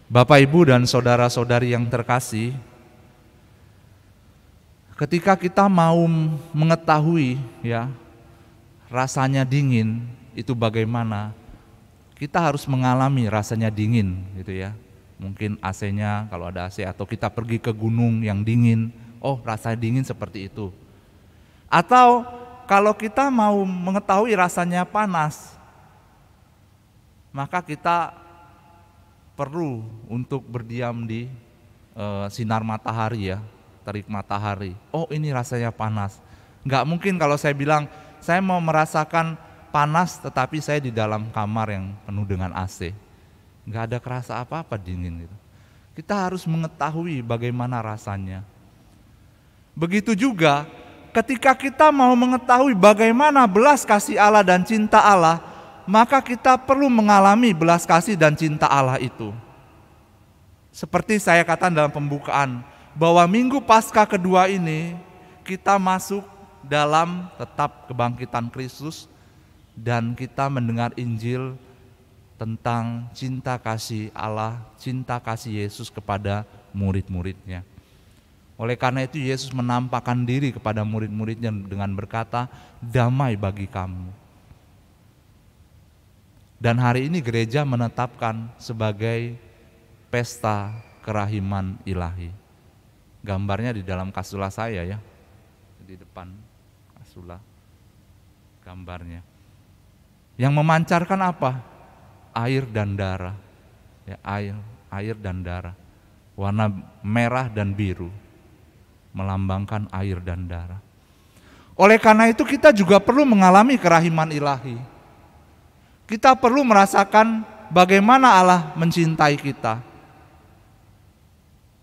Bapak, Ibu, dan saudara-saudari yang terkasih, ketika kita mau mengetahui ya rasanya dingin itu bagaimana, kita harus mengalami rasanya dingin gitu ya. Mungkin AC-nya kalau ada AC, atau kita pergi ke gunung yang dingin, oh rasanya dingin seperti itu. Atau kalau kita mau mengetahui rasanya panas, maka kita perlu untuk berdiam di sinar matahari ya, terik matahari. Oh ini rasanya panas. Nggak mungkin kalau saya bilang saya mau merasakan panas tetapi saya di dalam kamar yang penuh dengan AC. Nggak ada kerasa apa-apa dingin gitu. Kita harus mengetahui bagaimana rasanya. Begitu juga ketika kita mau mengetahui bagaimana belas kasih Allah dan cinta Allah, maka kita perlu mengalami belas kasih dan cinta Allah itu. Seperti saya katakan dalam pembukaan, bahwa minggu Paskah kedua ini kita masuk dalam tetap kebangkitan Kristus, dan kita mendengar Injil tentang cinta kasih Allah, cinta kasih Yesus kepada murid-muridnya. Oleh karena itu Yesus menampakkan diri kepada murid-muridnya dengan berkata, damai bagi kamu. Dan hari ini gereja menetapkan sebagai pesta kerahiman ilahi. Gambarnya di dalam kasula saya ya, di depan kasula gambarnya. Yang memancarkan apa? Air dan darah. Ya, air dan darah. Warna merah dan biru melambangkan air dan darah. Oleh karena itu kita juga perlu mengalami kerahiman ilahi. Kita perlu merasakan bagaimana Allah mencintai kita.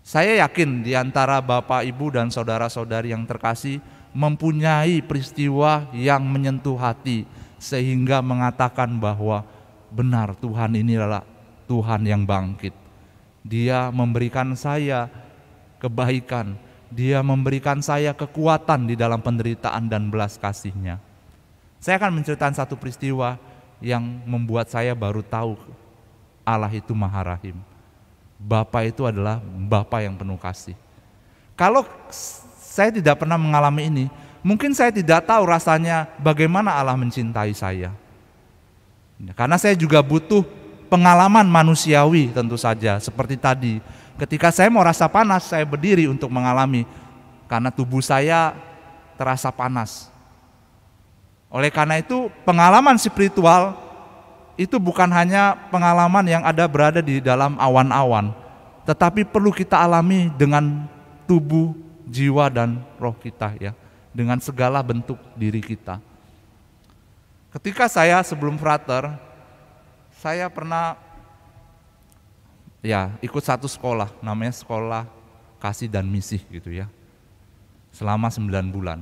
Saya yakin di antara Bapak, Ibu, dan saudara-saudari yang terkasih mempunyai peristiwa yang menyentuh hati sehingga mengatakan bahwa benar Tuhan ini adalah Tuhan yang bangkit. Dia memberikan saya kebaikan, Dia memberikan saya kekuatan di dalam penderitaan dan belas kasih-Nya. Saya akan menceritakan satu peristiwa yang membuat saya baru tahu Allah itu Maha Rahim. Bapa itu adalah Bapa yang penuh kasih. Kalau saya tidak pernah mengalami ini, mungkin saya tidak tahu rasanya bagaimana Allah mencintai saya. Karena saya juga butuh pengalaman manusiawi tentu saja. Seperti tadi, ketika saya mau rasa panas, saya berdiri untuk mengalami, karena tubuh saya terasa panas. Oleh karena itu pengalaman spiritual itu bukan hanya pengalaman yang ada berada di dalam awan-awan, tetapi perlu kita alami dengan tubuh, jiwa, dan roh kita ya, dengan segala bentuk diri kita. Ketika saya sebelum frater, saya pernah ya ikut satu sekolah, namanya sekolah kasih dan misi gitu ya, selama 9 bulan.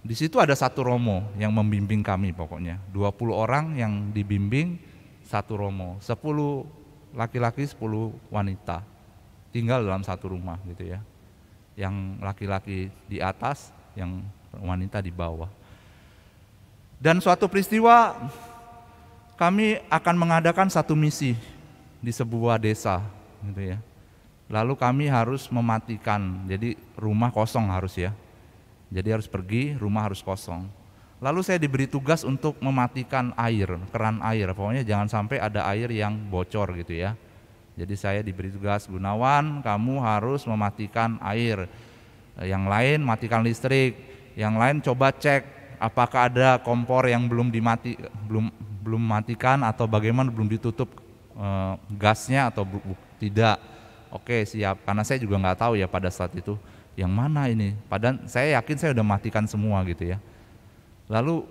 Di situ ada satu romo yang membimbing kami pokoknya. 20 orang yang dibimbing, satu romo. 10 laki-laki, 10 wanita. Tinggal dalam satu rumah gitu ya. Yang laki-laki di atas, yang wanita di bawah. Dan suatu peristiwa kami akan mengadakan satu misi di sebuah desa gitu ya. Lalu kami harus mematikan, jadi rumah kosong harus ya. Jadi harus pergi, rumah harus kosong. Lalu saya diberi tugas untuk mematikan air, keran air. Pokoknya jangan sampai ada air yang bocor gitu ya. Jadi saya diberi tugas, Gunawan, kamu harus mematikan air. Yang lain matikan listrik, yang lain coba cek apakah ada kompor yang belum matikan atau bagaimana belum ditutup gasnya atau tidak. Oke, siap. Karena saya juga nggak tahu ya pada saat itu yang mana ini, padahal saya yakin saya udah matikan semua gitu ya. Lalu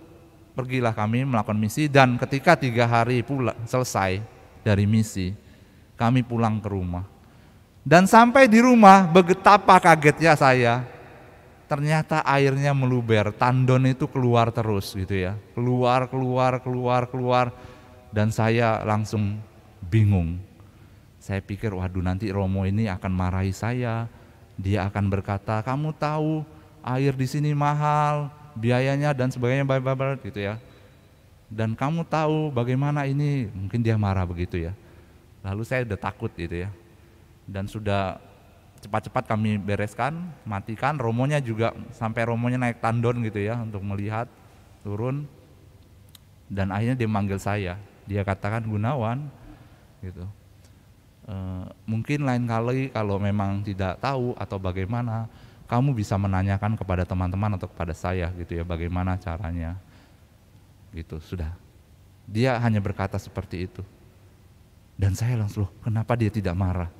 pergilah kami melakukan misi, dan ketika 3 hari selesai dari misi, kami pulang ke rumah. Dan sampai di rumah, betapa kagetnya saya, ternyata airnya meluber, tandon itu keluar terus gitu ya, keluar, dan saya langsung bingung. Saya pikir waduh nanti romo ini akan marahi saya. Dia akan berkata, kamu tahu air di sini mahal, biayanya dan sebagainya, gitu ya. Dan kamu tahu bagaimana ini, mungkin dia marah begitu ya. Lalu saya udah takut gitu ya. Dan sudah cepat-cepat kami bereskan, matikan. Romonya juga sampai romonya naik tandon gitu ya untuk melihat, turun. Dan akhirnya dia manggil saya. Dia katakan, Gunawan, gitu. Mungkin lain kali kalau memang tidak tahu atau bagaimana, kamu bisa menanyakan kepada teman-teman atau kepada saya gitu ya, bagaimana caranya. Gitu, sudah. Dia hanya berkata seperti itu. Dan saya langsung, loh, kenapa dia tidak marah?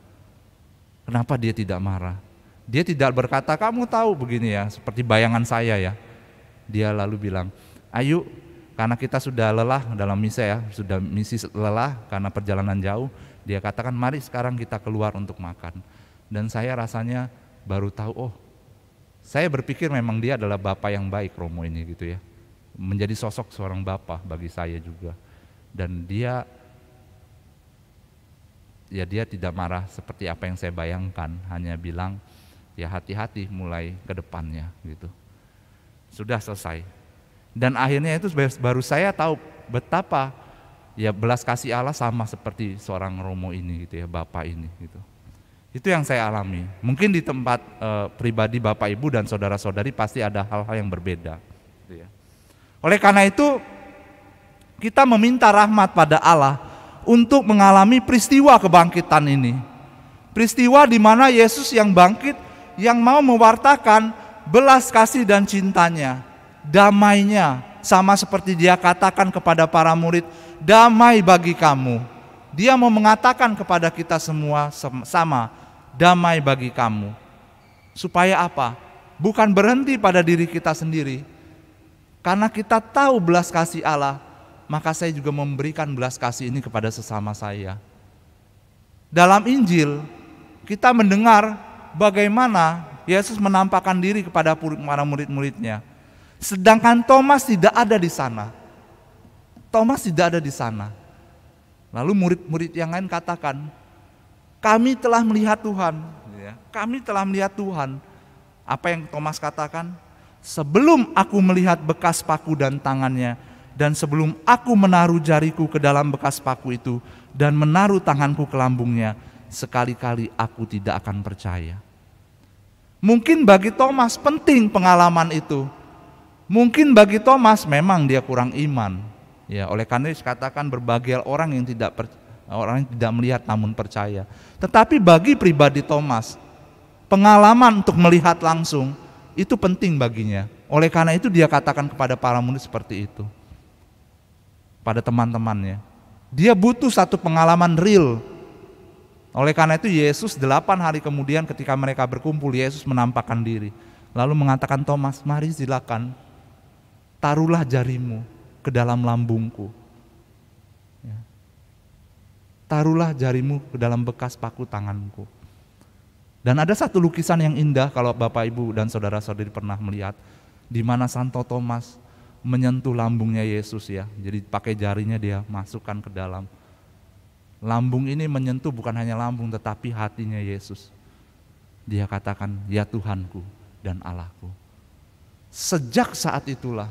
Kenapa dia tidak marah? Dia tidak berkata, kamu tahu begini ya, seperti bayangan saya ya. Dia lalu bilang, ayo, karena kita sudah lelah dalam misi ya, sudah misi lelah karena perjalanan jauh. Dia katakan, mari sekarang kita keluar untuk makan. Dan saya rasanya baru tahu, oh, saya berpikir memang dia adalah bapak yang baik, Romo ini gitu ya. Menjadi sosok seorang bapak bagi saya juga. Dan dia tidak marah seperti apa yang saya bayangkan, hanya bilang, ya hati-hati mulai ke depannya gitu. Sudah selesai. Dan akhirnya itu baru saya tahu betapa ya belas kasih Allah sama seperti seorang Romo ini gitu ya, bapak ini gitu. Itu yang saya alami. Mungkin di tempat pribadi Bapak Ibu dan saudara-saudari pasti ada hal-hal yang berbeda gitu ya. Oleh karena itu kita meminta rahmat pada Allah untuk mengalami peristiwa kebangkitan ini. Peristiwa di mana Yesus yang bangkit, yang mau mewartakan belas kasih dan cintanya, damainya, sama seperti dia katakan kepada para murid, damai bagi kamu. Dia mau mengatakan kepada kita semua sama, damai bagi kamu. Supaya apa? Bukan berhenti pada diri kita sendiri. Karena kita tahu belas kasih Allah, maka saya juga memberikan belas kasih ini kepada sesama saya. Dalam Injil, kita mendengar bagaimana Yesus menampakkan diri kepada para murid-muridnya. Sedangkan Thomas tidak ada di sana. Thomas tidak ada di sana. Lalu murid-murid yang lain katakan, kami telah melihat Tuhan. Kami telah melihat Tuhan. Apa yang Thomas katakan? Sebelum aku melihat bekas paku dan tangannya, dan sebelum aku menaruh jariku ke dalam bekas paku itu, dan menaruh tanganku ke lambungnya, sekali-kali aku tidak akan percaya. Mungkin bagi Thomas penting pengalaman itu. Mungkin bagi Thomas memang dia kurang iman. Ya, oleh karena itu katakan berbagai orang yang tidak melihat namun percaya. Tetapi bagi pribadi Thomas, pengalaman untuk melihat langsung itu penting baginya. Oleh karena itu dia katakan kepada para murid seperti itu. Pada teman-temannya. Dia butuh satu pengalaman real. Oleh karena itu Yesus 8 hari kemudian ketika mereka berkumpul, Yesus menampakkan diri. Lalu mengatakan, Thomas, mari silakan, taruhlah jarimu ke dalam lambungku. Ya. Taruhlah jarimu ke dalam bekas paku tanganku. Dan ada satu lukisan yang indah kalau Bapak Ibu dan saudara-saudari pernah melihat, di mana Santo Thomas menyentuh lambungnya Yesus ya. Jadi pakai jarinya dia masukkan ke dalam. Lambung ini menyentuh bukan hanya lambung tetapi hatinya Yesus. Dia katakan, ya Tuhanku dan Allahku. Sejak saat itulah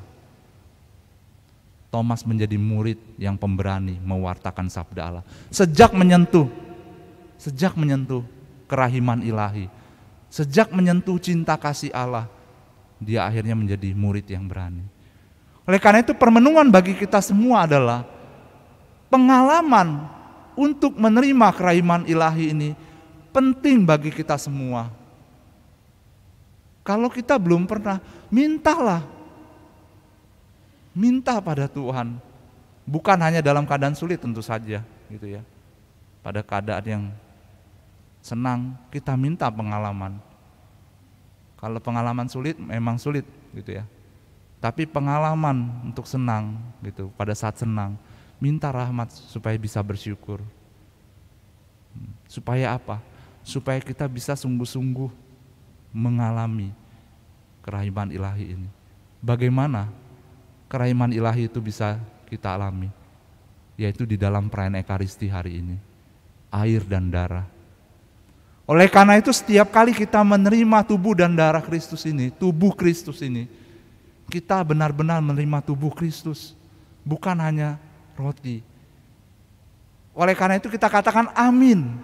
Thomas menjadi murid yang pemberani mewartakan sabda Allah. Sejak menyentuh kerahiman ilahi, sejak menyentuh cinta kasih Allah, dia akhirnya menjadi murid yang berani. Oleh karena itu permenungan bagi kita semua adalah pengalaman untuk menerima kerahiman ilahi ini penting bagi kita semua. Kalau kita belum pernah, mintalah. Minta pada Tuhan. Bukan hanya dalam keadaan sulit tentu saja, gitu ya. Pada keadaan yang senang, kita minta pengalaman. Kalau pengalaman sulit, memang sulit, gitu ya. Tapi pengalaman untuk senang, gitu. Pada saat senang, minta rahmat supaya bisa bersyukur. Supaya apa? Supaya kita bisa sungguh-sungguh mengalami kerahiman ilahi ini. Bagaimana kerahiman ilahi itu bisa kita alami? Yaitu di dalam perayaan Ekaristi hari ini, air dan darah. Oleh karena itu setiap kali kita menerima tubuh dan darah Kristus ini, tubuh Kristus ini, kita benar-benar menerima tubuh Kristus, bukan hanya roti. Oleh karena itu kita katakan amin.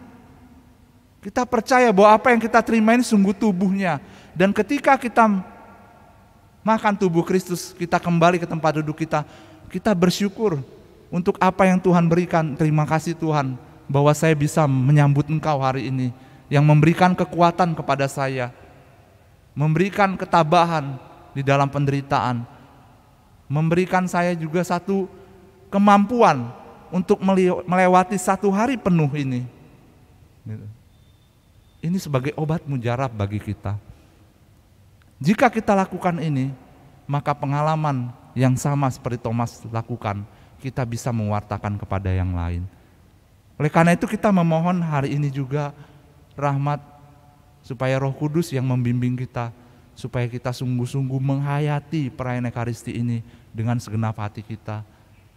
Kita percaya bahwa apa yang kita terima ini sungguh tubuhnya. Dan ketika kita makan tubuh Kristus, kita kembali ke tempat duduk kita, kita bersyukur untuk apa yang Tuhan berikan. Terima kasih Tuhan bahwa saya bisa menyambut Engkau hari ini, yang memberikan kekuatan kepada saya, memberikan ketabahan di dalam penderitaan, memberikan saya juga satu kemampuan untuk melewati satu hari penuh ini. Ini sebagai obat mujarab bagi kita. Jika kita lakukan ini, maka pengalaman yang sama seperti Thomas lakukan, kita bisa mewartakan kepada yang lain. Oleh karena itu kita memohon hari ini juga rahmat, supaya Roh Kudus yang membimbing kita, supaya kita sungguh-sungguh menghayati perayaan Ekaristi ini dengan segenap hati kita,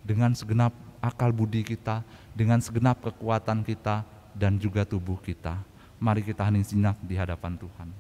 dengan segenap akal budi kita, dengan segenap kekuatan kita, dan juga tubuh kita. Mari kita hening sejenak di hadapan Tuhan.